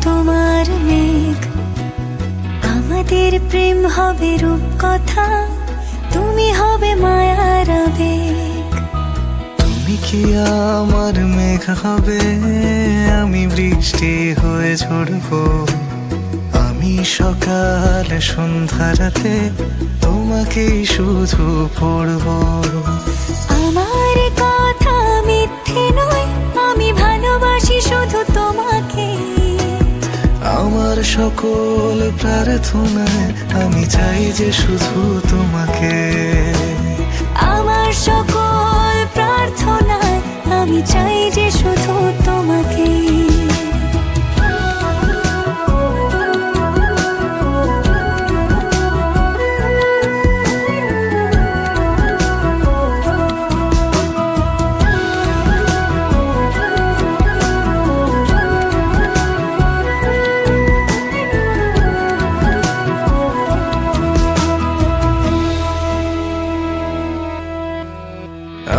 তোমার মেঘ, আমাদের প্রেম হবে রূপকথা, তুমি হবে মায়ার আবেগ। তুমি কি আমার মেঘ হবে, আমি বৃষ্টি হয়ে ঝরবো। আমি সকাল সন্ধ্যা রাতে তোমাকেই শুধু পড়বো। আমার কথা মিথ্যে নয়, আমি ভালোবাসি শুধু তোমাকে। আমার সকল প্রার্থনায় আমি চাই যে শুধু তোমাকে। আমার সকল প্রার্থনায় আমি চাই যে শুধু তোমাকে।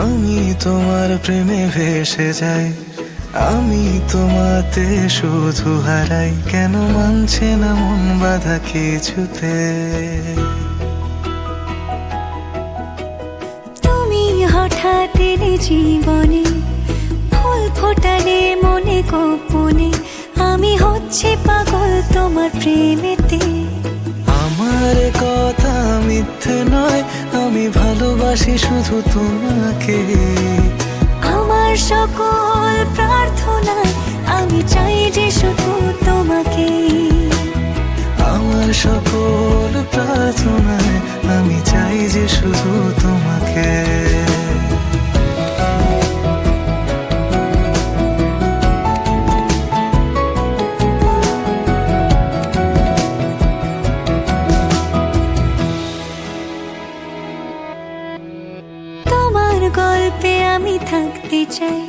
আমি তোমার প্রেমে ভেসে যাই, আমি তোমাতে শুধু হারাই। কেন মানছে না মন বাধা কিছুতে? তুমি হঠাৎ এলে জীবনে, ফুল ফোটালে মনে গোপনে, আমি হচ্ছে পাগল তোমার প্রেমেতে। আমার কথা মিথ্যে নয়, আমি ভালোবাসি শুধু তোমাকে। আমার সকল প্রার্থনায় আমি চাই যে শুধু তোমাকে। আমার সকল প্রার্থনায় আমি চাই যে শুধু তোমাকে। তোমার গল্পে আমি থাকতে চাই,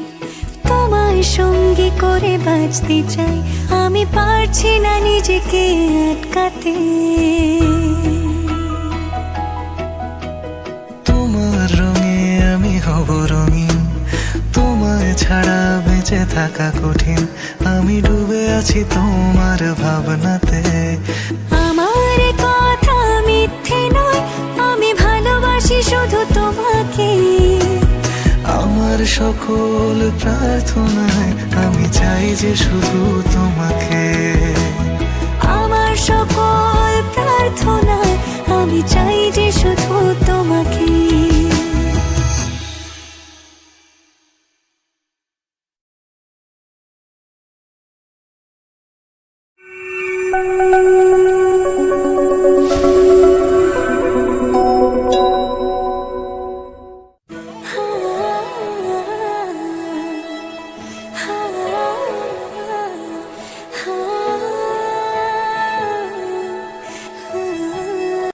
তোমার সঙ্গী করে বাঁচতে চাই। আমি পারছি না নিজেকে আটকাতে। তোমার রঙে আমি হব রঙিন, তোমায় ছাড়া বেঁচে থাকা কঠিন। আমি ডুবে আছি তোমার ভাবনাতে। আমার কথা মিথ্যে নয়, আমি ভালোবাসি শুধু তোমাকে। আমার সকল প্রার্থনায় আমি চাই যে শুধু তোমাকে।